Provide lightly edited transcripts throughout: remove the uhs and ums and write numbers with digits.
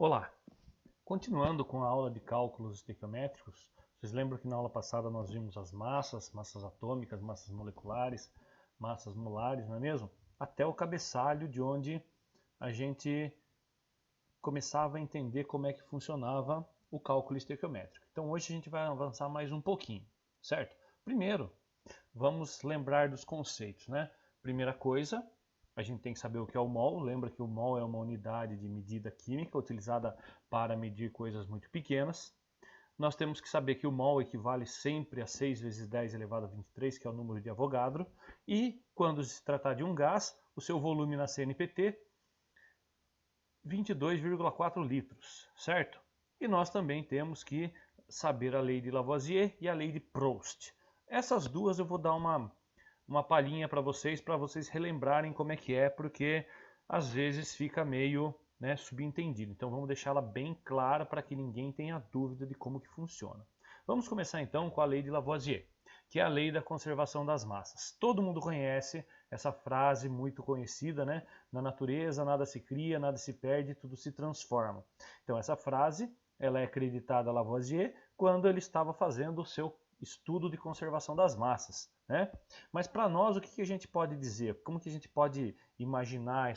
Olá! Continuando com a aula de cálculos estequiométricos, vocês lembram que na aula passada nós vimos as massas, massas atômicas, massas moleculares, massas molares, não é mesmo? Até o cabeçalho de onde a gente começava a entender como é que funcionava o cálculo estequiométrico. Então hoje a gente vai avançar mais um pouquinho, certo? Primeiro, vamos lembrar dos conceitos, né? Primeira coisa, a gente tem que saber o que é o mol. Lembra que o mol é uma unidade de medida química utilizada para medir coisas muito pequenas. Nós temos que saber que o mol equivale sempre a 6 vezes 10 elevado a 23, que é o número de Avogadro. E quando se tratar de um gás, o seu volume na CNPT, 22,4 litros, certo? E nós também temos que saber a lei de Lavoisier e a lei de Proust. Essas duas eu vou dar uma palhinha para vocês relembrarem como é que é, porque às vezes fica meio subentendido. Então vamos deixá-la bem clara para que ninguém tenha dúvida de como que funciona. Vamos começar então com a lei de Lavoisier, que é a lei da conservação das massas. Todo mundo conhece essa frase muito conhecida, né? Na natureza nada se cria, nada se perde, tudo se transforma. Então essa frase ela é acreditada a Lavoisier quando ele estava fazendo o seu estudo de conservação das massas, né? Mas para nós, o que a gente pode dizer? Como que a gente pode imaginar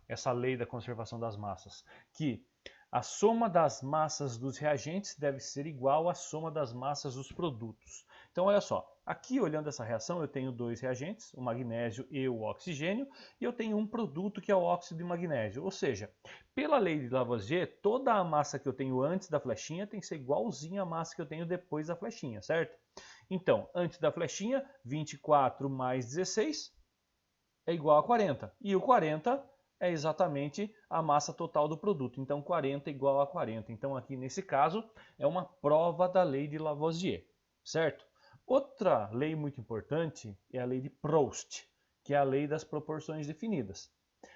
essa lei da conservação das massas? Que a soma das massas dos reagentes deve ser igual à soma das massas dos produtos. Então, olha só, aqui olhando essa reação, eu tenho dois reagentes, o magnésio e o oxigênio, e eu tenho um produto que é o óxido de magnésio. Ou seja, pela lei de Lavoisier, toda a massa que eu tenho antes da flechinha tem que ser igualzinha à massa que eu tenho depois da flechinha, certo? Então, antes da flechinha, 24 mais 16 é igual a 40. E o 40 é exatamente a massa total do produto. Então, 40 é igual a 40. Então, aqui nesse caso, é uma prova da lei de Lavoisier, certo? Outra lei muito importante é a lei de Proust, que é a lei das proporções definidas.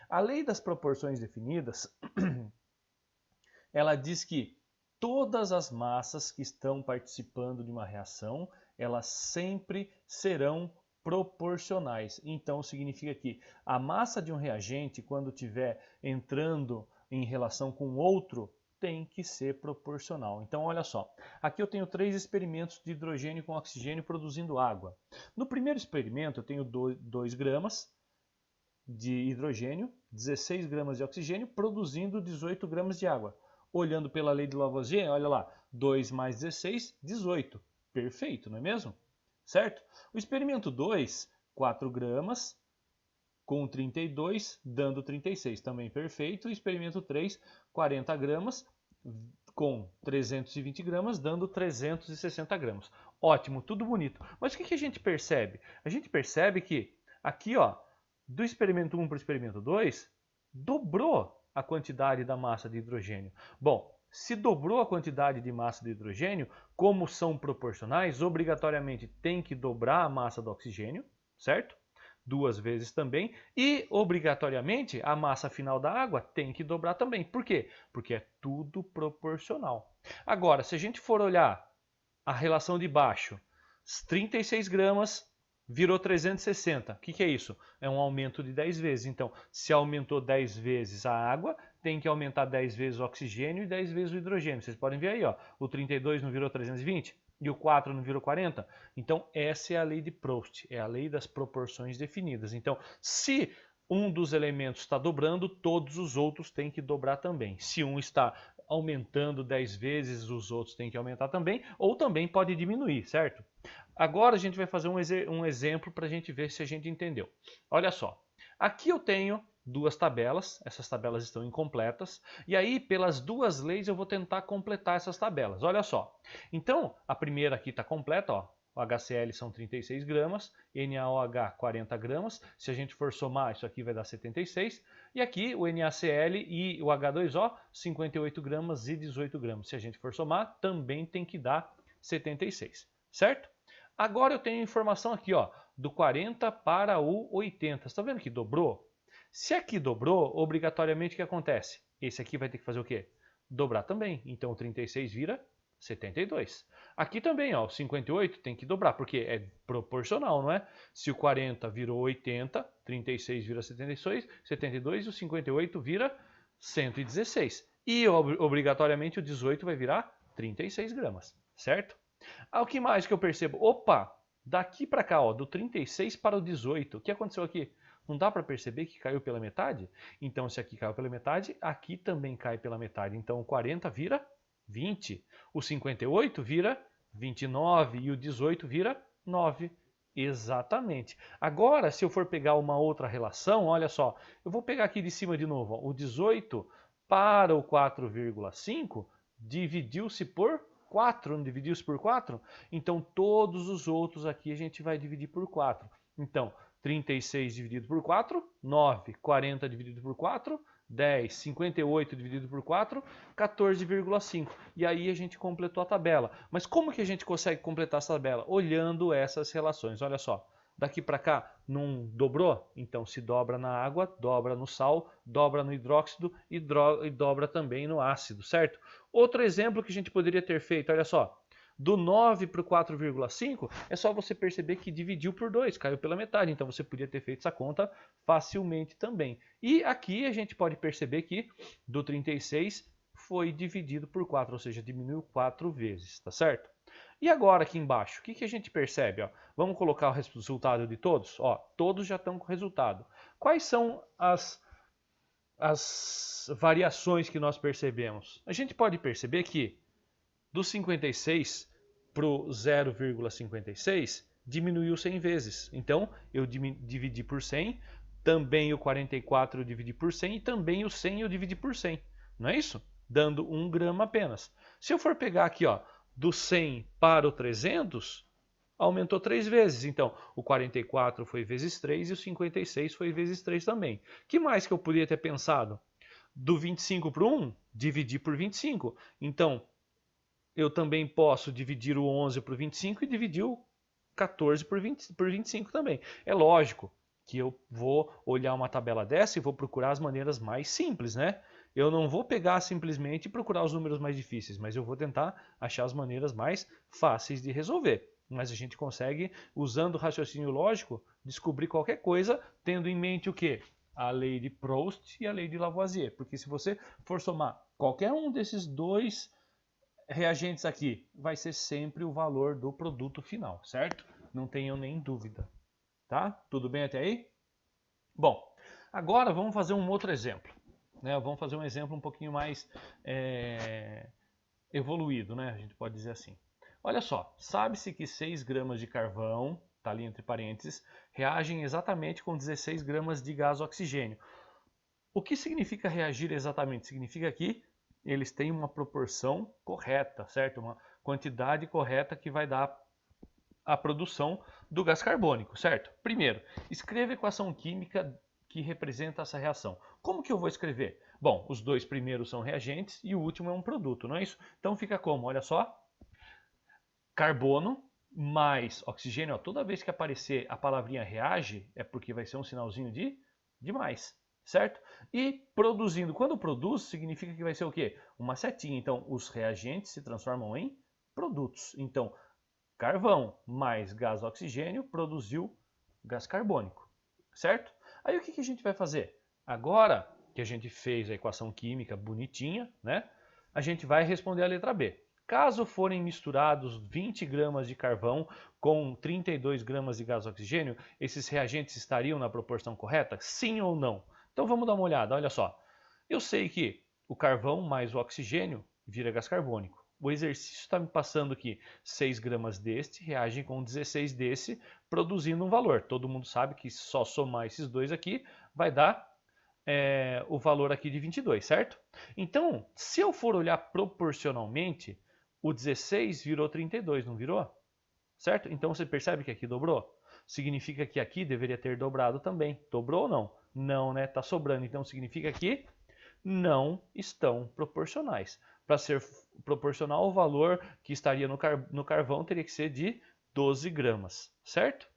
A lei das proporções definidas, ela diz que todas as massas que estão participando de uma reação, elas sempre serão proporcionais. Então significa que a massa de um reagente, quando estiver entrando em relação com outro, tem que ser proporcional. Então olha só, aqui eu tenho 3 experimentos de hidrogênio com oxigênio produzindo água. No primeiro experimento eu tenho 2 gramas de hidrogênio, 16 gramas de oxigênio, produzindo 18 gramas de água. Olhando pela lei de Lavoisier, olha lá, 2 mais 16, 18. Perfeito, não é mesmo? Certo? O experimento 2, 4 gramas com 32, dando 36, também perfeito. O experimento 3, 40 gramas com 320 gramas, dando 360 gramas. Ótimo, tudo bonito. Mas o que a gente percebe? A gente percebe que aqui, ó, do experimento 1 para o experimento 2, dobrou a quantidade da massa de hidrogênio. Bom, se dobrou a quantidade de massa de hidrogênio, como são proporcionais, obrigatoriamente tem que dobrar a massa do oxigênio, certo? 2 vezes também. E, obrigatoriamente, a massa final da água tem que dobrar também. Por quê? Porque é tudo proporcional. Agora, se a gente for olhar a relação de baixo, 36 gramas virou 360. O que é isso? É um aumento de 10 vezes. Então, se aumentou 10 vezes a água, tem que aumentar 10 vezes o oxigênio e 10 vezes o hidrogênio. Vocês podem ver aí, ó, o 32 não virou 320 e o 4 não virou 40? Então, essa é a lei de Proust, é a lei das proporções definidas. Então, se um dos elementos está dobrando, todos os outros têm que dobrar também. Se um está aumentando 10 vezes, os outros têm que aumentar também, ou também pode diminuir, certo? Agora a gente vai fazer um exemplo para a gente ver se a gente entendeu. Olha só, aqui eu tenho 2 tabelas, essas tabelas estão incompletas, e aí pelas 2 leis eu vou tentar completar essas tabelas. Olha só, então a primeira aqui está completa, ó. O HCl são 36 gramas, NaOH 40 gramas. Se a gente for somar, isso aqui vai dar 76. E aqui o NaCl e o H2O, 58 gramas e 18 gramas. Se a gente for somar, também tem que dar 76, certo? Agora eu tenho informação aqui, ó, do 40 para o 80. Você está vendo que dobrou? Se aqui dobrou, obrigatoriamente o que acontece? Esse aqui vai ter que fazer o quê? Dobrar também. Então o 36 vira 72. Aqui também, ó, o 58 tem que dobrar, porque é proporcional, não é? Se o 40 virou 80, 36 vira 72 e o 58 vira 116. E obrigatoriamente o 18 vai virar 36 gramas, certo? O que mais que eu percebo? Opa, daqui para cá, ó, do 36 para o 18, o que aconteceu aqui? Não dá para perceber que caiu pela metade? Então, se aqui caiu pela metade, aqui também cai pela metade. Então, o 40 vira 20, o 58 vira 29 e o 18 vira 9. Exatamente. Agora, se eu for pegar uma outra relação, olha só, eu vou pegar aqui de cima de novo, ó, o 18 para o 4,5 dividiu-se por 4, não dividiu-se por 4? Então, todos os outros aqui a gente vai dividir por 4. Então, 36 dividido por 4, 9. 40 dividido por 4, 10. 58 dividido por 4, 14,5. E aí a gente completou a tabela. Mas como que a gente consegue completar essa tabela? Olhando essas relações. Olha só. Daqui para cá não dobrou? Então se dobra na água, dobra no sal, dobra no hidróxido e dobra também no ácido, certo? Outro exemplo que a gente poderia ter feito, olha só. Do 9 para o 4,5 é só você perceber que dividiu por 2, caiu pela metade. Então você podia ter feito essa conta facilmente também. E aqui a gente pode perceber que do 36 foi dividido por 4, ou seja, diminuiu 4 vezes, tá certo? E agora aqui embaixo, o que a gente percebe? Ó? Vamos colocar o resultado de todos? Ó, todos já estão com resultado. Quais são as variações que nós percebemos? A gente pode perceber que do 56 para o 0,56 diminuiu 100 vezes. Então, eu dividi por 100, também o 44 eu dividi por 100 e também o 100 eu dividi por 100. Não é isso? Dando 1 grama apenas. Se eu for pegar aqui, ó, do 100 para o 300, aumentou 3 vezes. Então, o 44 foi vezes 3 e o 56 foi vezes 3 também. O que mais que eu poderia ter pensado? Do 25 para o 1, dividir por 25. Então, eu também posso dividir o 11 por 25 e dividir o 14 por 25 também. É lógico que eu vou olhar uma tabela dessa e vou procurar as maneiras mais simples, né? Eu não vou pegar simplesmente e procurar os números mais difíceis, mas eu vou tentar achar as maneiras mais fáceis de resolver. Mas a gente consegue, usando o raciocínio lógico, descobrir qualquer coisa, tendo em mente o quê? A lei de Proust e a lei de Lavoisier. Porque se você for somar qualquer um desses dois reagentes aqui, vai ser sempre o valor do produto final, certo? Não tenham nem dúvida, tá? Tudo bem até aí? Bom, agora vamos fazer um outro exemplo, né? Vamos fazer um exemplo um pouquinho mais evoluído, né? A gente pode dizer assim. Olha só, sabe-se que 6 gramas de carvão, tá ali entre parênteses, reagem exatamente com 16 gramas de gás oxigênio. O que significa reagir exatamente? Significa que eles têm uma proporção correta, certo? Uma quantidade correta que vai dar a produção do gás carbônico, certo? Primeiro, escreva a equação química que representa essa reação. Como que eu vou escrever? Bom, os dois primeiros são reagentes e o último é um produto, não é isso? Então fica como? Olha só, carbono mais oxigênio. Ó, toda vez que aparecer a palavrinha reage, é porque vai ser um sinalzinho de mais. Certo? E produzindo. Quando produz, significa que vai ser o quê? Uma setinha. Então, os reagentes se transformam em produtos. Então, carvão mais gás oxigênio produziu gás carbônico. Certo? Aí o que a gente vai fazer? Agora que a gente fez a equação química bonitinha, né? A gente vai responder a letra B. Caso forem misturados 20 gramas de carvão com 32 gramas de gás oxigênio, esses reagentes estariam na proporção correta? Sim ou não? Então vamos dar uma olhada, olha só. Eu sei que o carvão mais o oxigênio vira gás carbônico. O exercício está me passando que 6 gramas deste reagem com 16 desse, produzindo um valor. Todo mundo sabe que só somar esses dois aqui vai dar o valor aqui de 22, certo? Então, se eu for olhar proporcionalmente, o 16 virou 32, não virou? Certo? Então você percebe que aqui dobrou? Significa que aqui deveria ter dobrado também. Dobrou ou não? Não, né? Está sobrando. Então significa que não estão proporcionais. Para ser proporcional, o valor que estaria no carvão teria que ser de 12 gramas. Certo?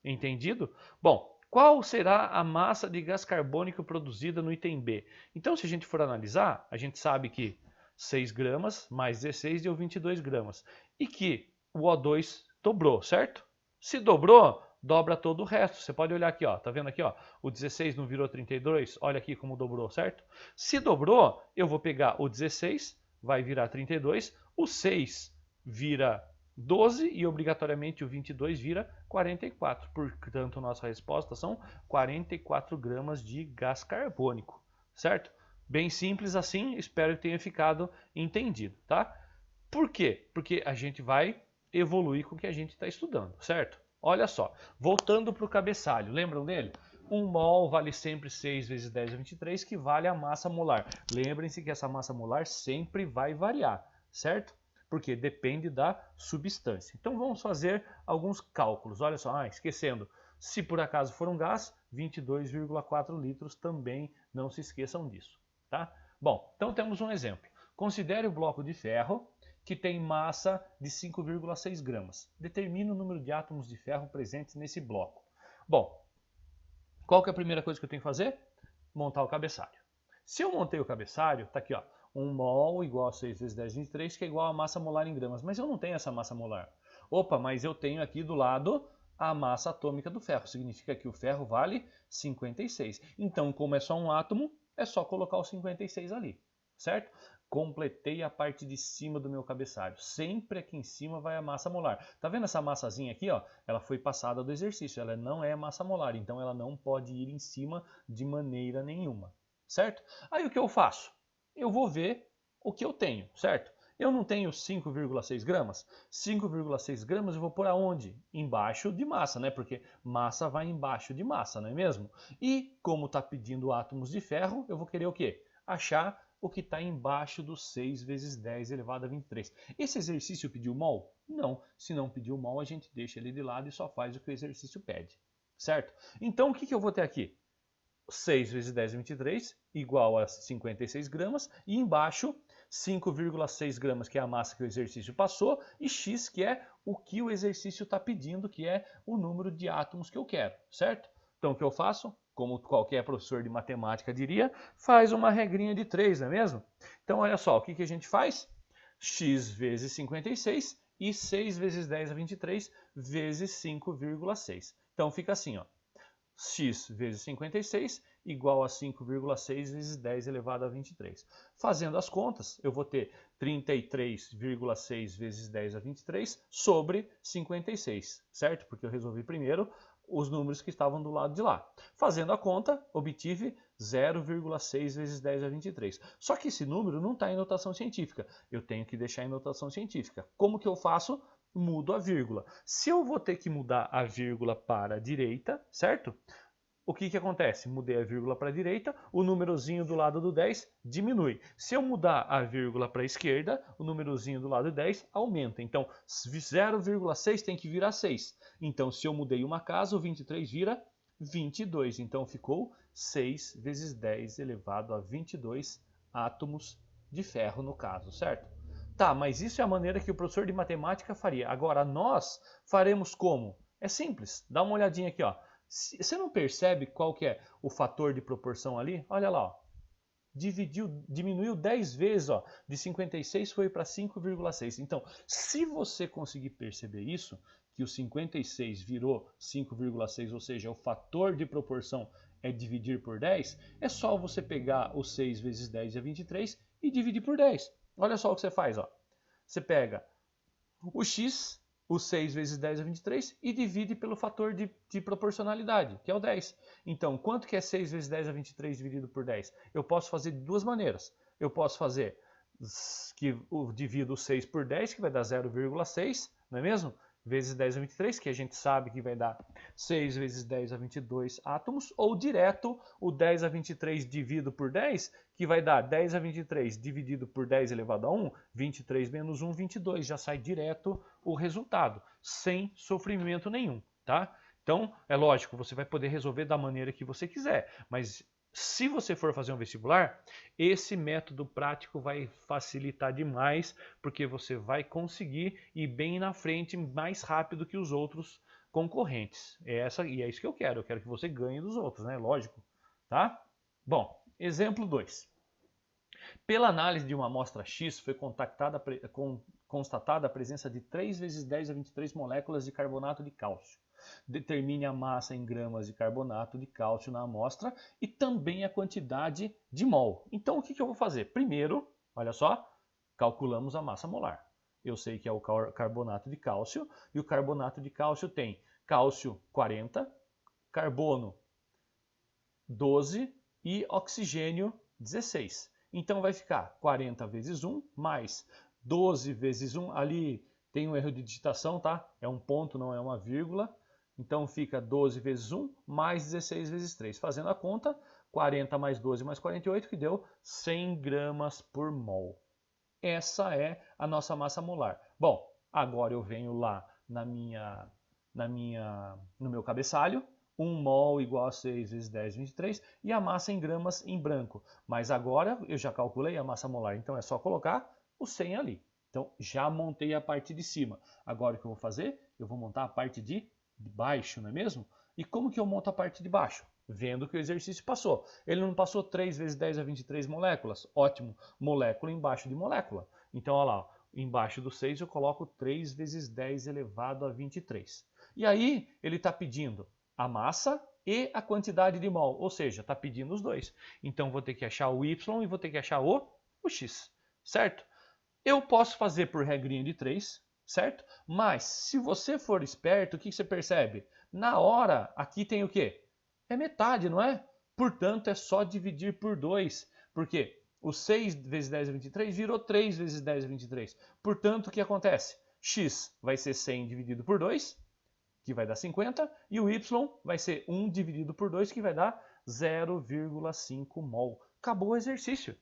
Entendido? Bom, qual será a massa de gás carbônico produzida no item B? Então, se a gente for analisar, a gente sabe que 6 gramas mais 16 deu 22 gramas. E que o O2 dobrou, certo? Se dobrou, dobra todo o resto. Você pode olhar aqui, ó, tá vendo aqui, ó, o 16 não virou 32? Olha aqui como dobrou, certo? Se dobrou, eu vou pegar o 16, vai virar 32, o 6 vira 12 e obrigatoriamente o 22 vira 44. Portanto, nossa resposta são 44 gramas de gás carbônico, certo? Bem simples assim, espero que tenha ficado entendido, tá? Por quê? Porque a gente vai evoluir com o que a gente está estudando, certo? Olha só, voltando para o cabeçalho, lembram dele? 1 mol vale sempre 6 vezes 10 a 23, que vale a massa molar. Lembrem-se que essa massa molar sempre vai variar, certo? Porque depende da substância. Então vamos fazer alguns cálculos. Olha só, esquecendo, se por acaso for um gás, 22,4 litros também, não se esqueçam disso, tá? Bom, então temos um exemplo. Considere o bloco de ferro que tem massa de 5,6 gramas. Determine o número de átomos de ferro presentes nesse bloco. Bom, qual que é a primeira coisa que eu tenho que fazer? Montar o cabeçalho. Se eu montei o cabeçalho, tá aqui, ó, 1 mol igual a 6 vezes 10 a 23, que é igual a massa molar em gramas. Mas eu não tenho essa massa molar. Opa, mas eu tenho aqui do lado a massa atômica do ferro. Significa que o ferro vale 56. Então, como é só um átomo, é só colocar o 56 ali, certo? Completei a parte de cima do meu cabeçalho. Sempre aqui em cima vai a massa molar. Tá vendo essa massazinha aqui, ó? Ela foi passada do exercício. Ela não é massa molar, então ela não pode ir em cima de maneira nenhuma, certo? Aí o que eu faço? Eu vou ver o que eu tenho, certo? Eu não tenho 5,6 gramas? 5,6 gramas eu vou pôr aonde? Embaixo de massa, né? Porque massa vai embaixo de massa, não é mesmo? E como está pedindo átomos de ferro, eu vou querer o quê? Achar o que está embaixo dos 6 vezes 10 elevado a 23. Esse exercício pediu mol? Não. Se não pediu mol, a gente deixa ele de lado e só faz o que o exercício pede, certo? Então, o que eu vou ter aqui? 6 vezes 10 a 23 igual a 56 gramas e embaixo 5,6 gramas, que é a massa que o exercício passou, e x, que é o que o exercício está pedindo, que é o número de átomos que eu quero, certo? Então, o que eu faço? Como qualquer professor de matemática diria, faz uma regrinha de 3, não é mesmo? Então, olha só, o que a gente faz? X vezes 56 e 6 vezes 10 a 23 vezes 5,6. Então, fica assim, ó. X vezes 56 igual a 5,6 vezes 10 elevado a 23. Fazendo as contas, eu vou ter 33,6 vezes 10 a 23 sobre 56, certo? Porque eu resolvi primeiro os números que estavam do lado de lá. Fazendo a conta, obtive 0,6 vezes 10 a 23. Só que esse número não está em notação científica. Eu tenho que deixar em notação científica. Como que eu faço? Mudo a vírgula. Se eu vou ter que mudar a vírgula para a direita, certo? O que acontece? Mudei a vírgula para a direita, o númerozinho do lado do 10 diminui. Se eu mudar a vírgula para a esquerda, o númerozinho do lado do 10 aumenta. Então, 0,6 tem que virar 6. Então, se eu mudei uma casa, o 23 vira 22. Então, ficou 6 vezes 10 elevado a 22 átomos de ferro no caso, certo? Tá, mas isso é a maneira que o professor de matemática faria. Agora, nós faremos como? É simples. Dá uma olhadinha aqui, ó. Você não percebe qual que é o fator de proporção ali? Olha lá, ó. Diminuiu 10 vezes, ó. De 56 foi para 5,6. Então, se você conseguir perceber isso, que o 56 virou 5,6, ou seja, o fator de proporção é dividir por 10, é só você pegar o 6 vezes 10 é 23 e dividir por 10. Olha só o que você faz, ó. Você pega o x, o 6 vezes 10 é 23, e divide pelo fator de proporcionalidade, que é o 10. Então, quanto que é 6 vezes 10 a 23 dividido por 10? Eu posso fazer de duas maneiras. Eu posso fazer que eu divido o 6 por 10, que vai dar 0,6, não é mesmo? Vezes 10 a 23, que a gente sabe que vai dar 6 vezes 10 a 22 átomos, ou direto o 10 a 23 dividido por 10, que vai dar 10 a 23 dividido por 10 elevado a 1, 23 menos 1, 22, já sai direto o resultado, sem sofrimento nenhum, tá? Então, é lógico, você vai poder resolver da maneira que você quiser, mas se você for fazer um vestibular, esse método prático vai facilitar demais, porque você vai conseguir ir bem na frente mais rápido que os outros concorrentes. É isso que eu quero que você ganhe dos outros, né? Lógico, tá? Bom, exemplo 2. Pela análise de uma amostra X, foi constatada a presença de 3 vezes 10 a 23 moléculas de carbonato de cálcio. determine a massa em gramas de carbonato de cálcio na amostra e também a quantidade de mol. Então o que eu vou fazer? Primeiro, olha só, calculamos a massa molar. Eu sei que é o carbonato de cálcio e o carbonato de cálcio tem cálcio 40, carbono 12 e oxigênio 16. Então vai ficar 40 vezes 1 mais 12 vezes 1. Ali tem um erro de digitação, tá? É um ponto, não é uma vírgula. Então fica 12 vezes 1 mais 16 vezes 3. Fazendo a conta, 40 mais 12 mais 48, que deu 100 gramas por mol. Essa é a nossa massa molar. Bom, agora eu venho lá no meu cabeçalho. 1 mol igual a 6 vezes 10, 23. E a massa em gramas em branco. Mas agora eu já calculei a massa molar. Então é só colocar o 100 ali. Então já montei a parte de cima. Agora o que eu vou fazer? Eu vou montar a parte de baixo, não é mesmo? E como que eu monto a parte de baixo? Vendo que o exercício passou. Ele não passou 3 vezes 10 a 23 moléculas? Ótimo. Molécula embaixo de molécula. Então, olha lá, embaixo do 6 eu coloco 3 vezes 10 elevado a 23. E aí ele está pedindo a massa e a quantidade de mol. Ou seja, está pedindo os dois. Então, vou ter que achar o Y e vou ter que achar o X. Certo? Eu posso fazer por regrinha de 3, certo? Mas, se você for esperto, o que você percebe? Na hora, aqui tem o quê? É metade, não é? Portanto, é só dividir por 2. Por quê? O 6 vezes 10 é 23 virou 3 vezes 10 é 23. Portanto, o que acontece? X vai ser 100 dividido por 2, que vai dar 50. E o Y vai ser 1 dividido por 2, que vai dar 0,5 mol. Acabou o exercício.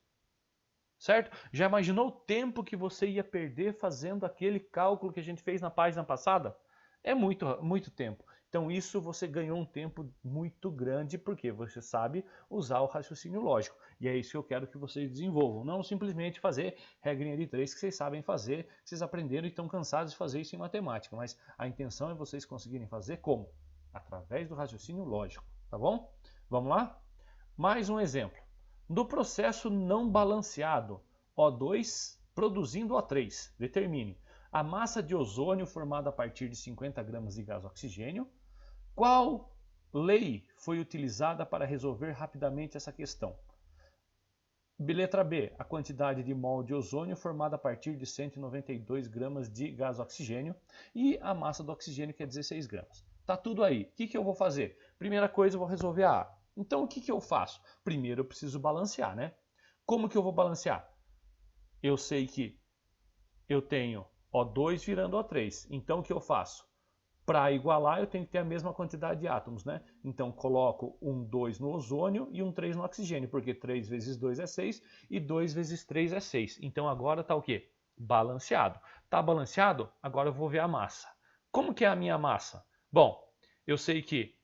Certo? Já imaginou o tempo que você ia perder fazendo aquele cálculo que a gente fez na página passada? É muito tempo. Então isso você ganhou um tempo muito grande porque você sabe usar o raciocínio lógico. E é isso que eu quero que vocês desenvolvam. Não simplesmente fazer regrinha de 3 que vocês sabem fazer, que vocês aprenderam e estão cansados de fazer isso em matemática. Mas a intenção é vocês conseguirem fazer como? Através do raciocínio lógico. Tá bom? Vamos lá? Mais um exemplo. Do processo não balanceado, O2 produzindo O3, determine a massa de ozônio formada a partir de 50 gramas de gás oxigênio. Qual lei foi utilizada para resolver rapidamente essa questão? Letra B, a quantidade de mol de ozônio formada a partir de 192 gramas de gás oxigênio e a massa do oxigênio, que é 16 gramas. Tá tudo aí. O que eu vou fazer? Primeira coisa, eu vou resolver a A. Então, o que eu faço? Primeiro, eu preciso balancear, né? Como que eu vou balancear? Eu sei que eu tenho O2 virando O3. Então, o que eu faço? Para igualar, eu tenho que ter a mesma quantidade de átomos, né? Então, coloco um 2 no ozônio e um 3 no oxigênio, porque 3 vezes 2 é 6 e 2 vezes 3 é 6. Então, agora está o quê? Balanceado. Está balanceado? Agora eu vou ver a massa. Como que é a minha massa? Bom, eu sei que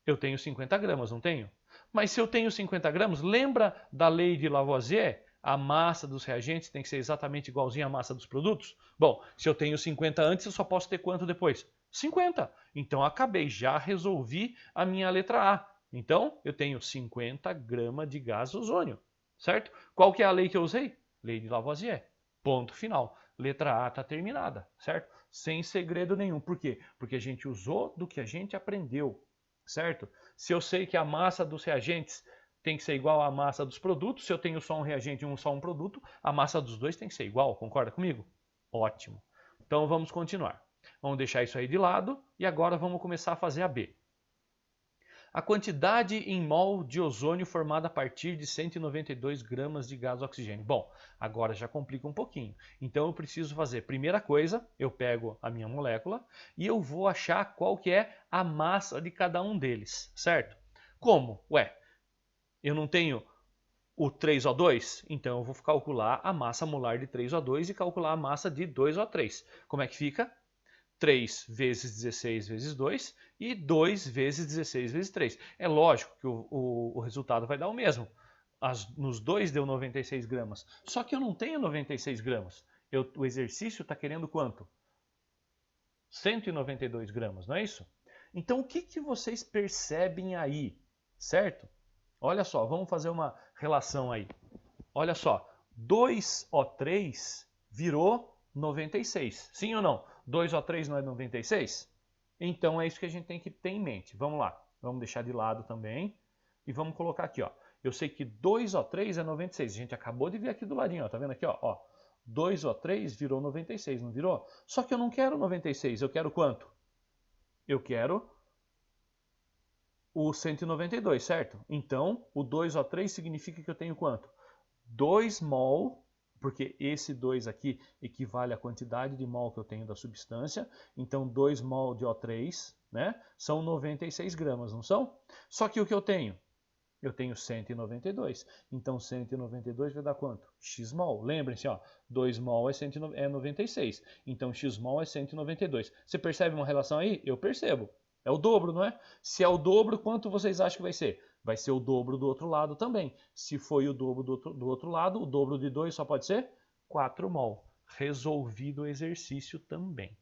eu tenho 50 gramas, não tenho? Mas se eu tenho 50 gramas, lembra da lei de Lavoisier? A massa dos reagentes tem que ser exatamente igualzinha à massa dos produtos? Bom, se eu tenho 50 antes, eu só posso ter quanto depois? 50. Então, acabei, já resolvi a minha letra A. Então, eu tenho 50 gramas de gás ozônio, certo? Qual que é a lei que eu usei? Lei de Lavoisier. Ponto final. Letra A está terminada, certo? Sem segredo nenhum. Por quê? Porque a gente usou do que a gente aprendeu. Certo? Se eu sei que a massa dos reagentes tem que ser igual à massa dos produtos, se eu tenho só um reagente e só um produto, a massa dos dois tem que ser igual, concorda comigo? Ótimo. Então vamos continuar. Vamos deixar isso aí de lado e agora vamos começar a fazer a B. A quantidade em mol de ozônio formada a partir de 192 gramas de gás oxigênio. Bom, agora já complica um pouquinho. Então eu preciso fazer, primeira coisa, eu pego a minha molécula e eu vou achar qual que é a massa de cada um deles, certo? Como? Ué, eu não tenho o 3O2? Então eu vou calcular a massa molar de 3O2 e calcular a massa de 2O3. Como é que fica? 3 vezes 16 vezes 2 e 2 vezes 16 vezes 3. É lógico que o resultado vai dar o mesmo. Nos dois deu 96 gramas. Só que eu não tenho 96 gramas. O exercício está querendo quanto? 192 gramas, não é isso? Então o que vocês percebem aí? Certo? Olha só, vamos fazer uma relação aí. Olha só, 2O3 virou 96. Sim ou não? 2O3 não é 96? Então é isso que a gente tem que ter em mente. Vamos lá, vamos deixar de lado também e vamos colocar aqui, ó. Eu sei que 2O3 é 96. A gente acabou de ver aqui do ladinho, ó. Tá vendo aqui, ó? 2O3 virou 96, não virou? Só que eu não quero 96, eu quero quanto? Eu quero o 192, certo? Então, o 2O3 significa que eu tenho quanto? 2 mol, porque esse 2 aqui equivale à quantidade de mol que eu tenho da substância. Então, 2 mol de O3, né? São 96 gramas, não são? Só que o que eu tenho? Eu tenho 192. Então, 192 vai dar quanto? X mol. Lembrem-se, 2 mol é 96. Então, X mol é 192. Você percebe uma relação aí? Eu percebo. É o dobro, não é? Se é o dobro, quanto vocês acham que vai ser? Vai ser o dobro do outro lado também. Se foi o dobro do outro lado, o dobro de 2 só pode ser 4 mol. Resolvido o exercício também.